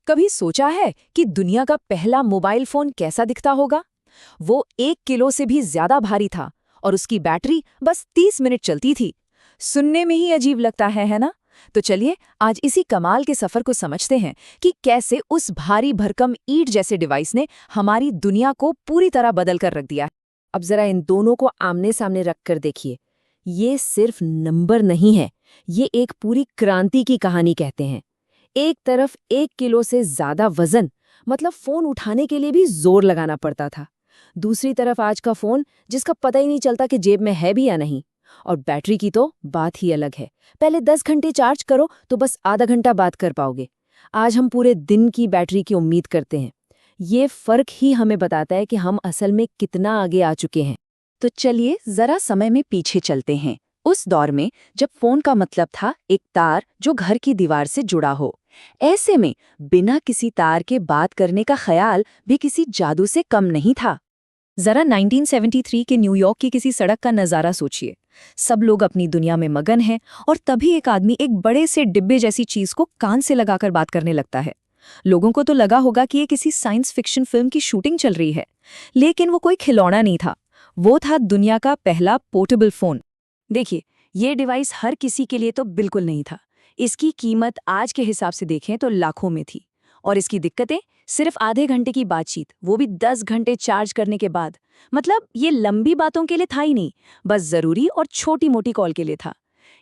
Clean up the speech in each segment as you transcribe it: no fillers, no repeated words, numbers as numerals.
कभी सोचा है कि दुनिया का पहला मोबाइल फोन कैसा दिखता होगा? वो 1 किलो से भी ज्यादा भारी था और उसकी बैटरी बस 30 मिनट चलती थी। सुनने में ही अजीब लगता है ना? तो चलिए आज इसी कमाल के सफर को समझते हैं कि कैसे उस भारी भरकम ईंट जैसे डिवाइस ने हमारी दुनिया को पूरी तरह बदल कर रख दिया। अब जरा इन दोनों को आमने सामने रख कर देखिए। ये सिर्फ नंबर नहीं है, ये एक पूरी क्रांति की कहानी कहते हैं। एक तरफ 1 किलो से ज्यादा वजन, मतलब फोन उठाने के लिए भी जोर लगाना पड़ता था। दूसरी तरफ आज का फोन जिसका पता ही नहीं चलता कि जेब में है भी या नहीं। और बैटरी की तो बात ही अलग है। पहले 10 घंटे चार्ज करो तो बस आधा घंटा बात कर पाओगे। आज हम पूरे दिन की बैटरी की उम्मीद करते हैं। ये फर्क ही हमें बताता है कि हम असल में कितना आगे आ चुके हैं। तो चलिए जरा समय में पीछे चलते हैं, उस दौर में जब फोन का मतलब था एक तार जो घर की दीवार से जुड़ा हो। ऐसे में बिना किसी तार के बात करने का ख्याल भी किसी जादू से कम नहीं था। जरा 1973 के न्यूयॉर्क की किसी सड़क का नजारा सोचिए। सब लोग अपनी दुनिया में मगन हैं और तभी एक आदमी एक बड़े से डिब्बे जैसी चीज को कान से लगाकर बात करने लगता है। लोगों को तो लगा होगा कि ये किसी साइंस फिक्शन फिल्म की शूटिंग चल रही है, लेकिन वो कोई खिलौना नहीं था। वो था दुनिया का पहला पोर्टेबल फोन। देखिए, ये डिवाइस हर किसी के लिए तो बिल्कुल नहीं था। इसकी कीमत आज के हिसाब से देखें तो लाखों में थी। और इसकी दिक्कतें, सिर्फ आधे घंटे की बातचीत, वो भी 10 घंटे चार्ज करने के बाद। मतलब ये लंबी बातों के लिए था ही नहीं, बस जरूरी और छोटी मोटी कॉल के लिए था।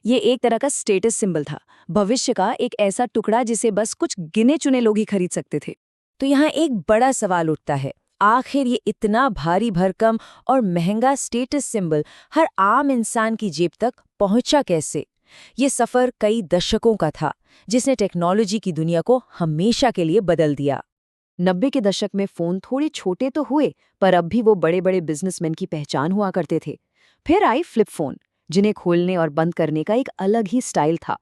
ये एक तरह का स्टेटस सिंबल था, भविष्य का एक ऐसा टुकड़ा जिसे बस कुछ गिने चुने लोग ही खरीद सकते थे। तो यहाँ एक बड़ा सवाल उठता है, आखिर ये इतना भारी भरकम और महंगा स्टेटस सिंबल हर आम इंसान की जेब तक पहुंचा कैसे? ये सफर कई दशकों का था, जिसने टेक्नोलॉजी की दुनिया को हमेशा के लिए बदल दिया। 90 के दशक में फोन थोड़े छोटे तो हुए, पर अब भी वो बड़े बड़े बिजनेसमैन की पहचान हुआ करते थे। फिर आई फ्लिप फोन, जिन्हें खोलने और बंद करने का एक अलग ही स्टाइल था।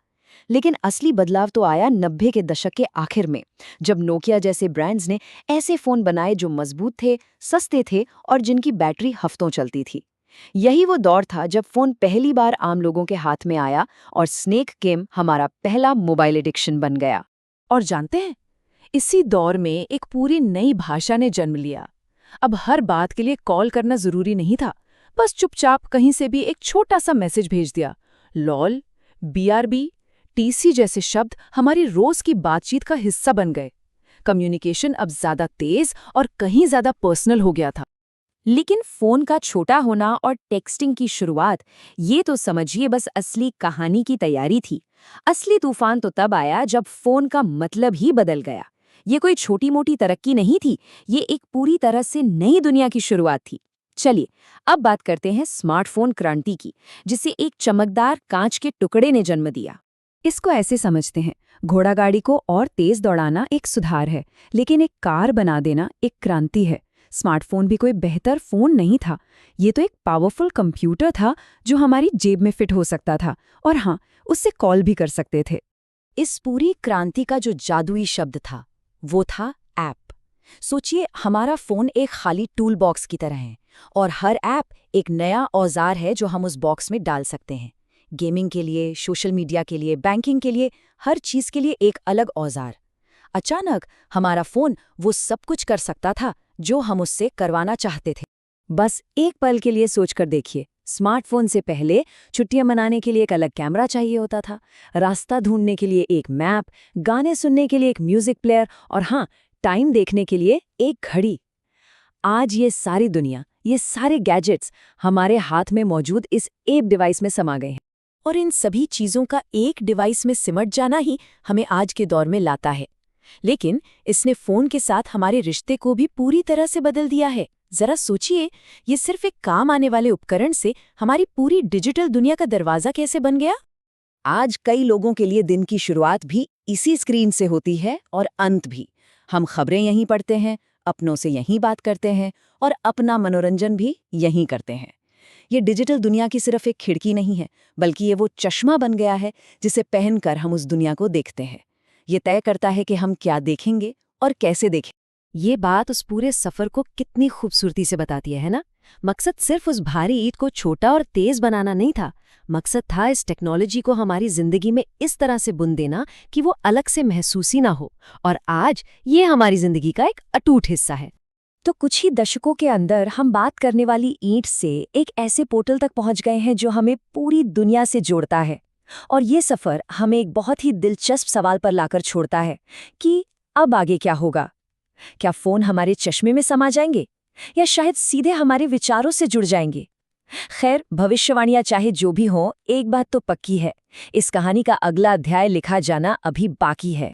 लेकिन असली बदलाव तो आया 90 के दशक के आखिर में, जब नोकिया जैसे ब्रांड्स ने ऐसे फोन बनाए जो मजबूत थे, सस्ते थे और जिनकी बैटरी हफ्तों चलती थी। यही वो दौर था जब फोन पहली बार आम लोगों के हाथ में आया और स्नेक गेम हमारा पहला मोबाइल एडिक्शन बन गया। और जानते हैं, इसी दौर में एक पूरी नई भाषा ने जन्म लिया। अब हर बात के लिए कॉल करना जरूरी नहीं था, बस चुपचाप कहीं से भी एक छोटा सा मैसेज भेज दिया। लॉल, BRB, TC जैसे शब्द हमारी रोज की बातचीत का हिस्सा बन गए। कम्युनिकेशन अब ज्यादा तेज और कहीं ज्यादा पर्सनल हो गया था। लेकिन फोन का छोटा होना और टेक्सटिंग की शुरुआत, ये तो समझिए बस असली कहानी की तैयारी थी। असली तूफान तो तब आया जब फोन का मतलब ही बदल गया। ये कोई छोटी मोटी तरक्की नहीं थी, ये एक पूरी तरह से नई दुनिया की शुरुआत थी। चलिए अब बात करते हैं स्मार्टफोन क्रांति की, जिसे एक चमकदार कांच के टुकड़े ने जन्म दिया। इसको ऐसे समझते हैं, घोड़ा गाड़ी को और तेज दौड़ाना एक सुधार है, लेकिन एक कार बना देना एक क्रांति है। स्मार्टफोन भी कोई बेहतर फोन नहीं था, ये तो एक पावरफुल कंप्यूटर था जो हमारी जेब में फिट हो सकता था, और हाँ, उससे कॉल भी कर सकते थे। इस पूरी क्रांति का जो जादुई शब्द था, वो था ऐप। सोचिए, हमारा फोन एक खाली टूल बॉक्स की तरह है और हर ऐप एक नया औजार है जो हम उस बॉक्स में डाल सकते हैं। गेमिंग के लिए, सोशल मीडिया के लिए, बैंकिंग के लिए, हर चीज के लिए एक अलग औजार। अचानक हमारा फोन वो सब कुछ कर सकता था जो हम उससे करवाना चाहते थे। बस एक पल के लिए सोचकर देखिए, स्मार्टफोन से पहले छुट्टियां मनाने के लिए एक अलग कैमरा चाहिए होता था, रास्ता ढूंढने के लिए एक मैप, गाने सुनने के लिए एक म्यूजिक प्लेयर और हाँ, टाइम देखने के लिए एक घड़ी। आज ये सारी दुनिया, ये सारे गैजेट्स हमारे हाथ में मौजूद इस एक डिवाइस में समा गए हैं। और इन सभी चीजों का एक डिवाइस में सिमट जाना ही हमें आज के दौर में लाता है। लेकिन इसने फोन के साथ हमारे रिश्ते को भी पूरी तरह से बदल दिया है। जरा सोचिए, ये सिर्फ एक काम आने वाले उपकरण से हमारी पूरी डिजिटल दुनिया का दरवाजा कैसे बन गया। आज कई लोगों के लिए दिन की शुरुआत भी इसी स्क्रीन से होती है और अंत भी। हम खबरें यहीं पढ़ते हैं, अपनों से यहीं बात करते हैं और अपना मनोरंजन भी यहीं करते हैं। ये डिजिटल दुनिया की सिर्फ एक खिड़की नहीं है, बल्कि ये वो चश्मा बन गया है जिसे पहनकर हम उस दुनिया को देखते हैं। ये तय करता है कि हम क्या देखेंगे और कैसे देखें। ये बात उस पूरे सफर को कितनी खूबसूरती से बताती है ना? मकसद सिर्फ उस भारी ईंट को छोटा और तेज बनाना नहीं था, मकसद था इस टेक्नोलॉजी को हमारी जिंदगी में इस तरह से बुन देना कि वो अलग से महसूस ही ना हो, और आज ये हमारी जिंदगी का एक अटूट हिस्सा है। तो कुछ ही दशकों के अंदर हम बात करने वाली ईंट से एक ऐसे पोर्टल तक पहुंच गए हैं जो हमें पूरी दुनिया से जोड़ता है। और ये सफर हमें एक बहुत ही दिलचस्प सवाल पर लाकर छोड़ता है कि अब आगे क्या होगा। क्या फोन हमारे चश्मे में समा जाएंगे या शायद सीधे हमारे विचारों से जुड़ जाएंगे? खैर, भविष्यवाणियां चाहे जो भी हों, एक बात तो पक्की है, इस कहानी का अगला अध्याय लिखा जाना अभी बाकी है।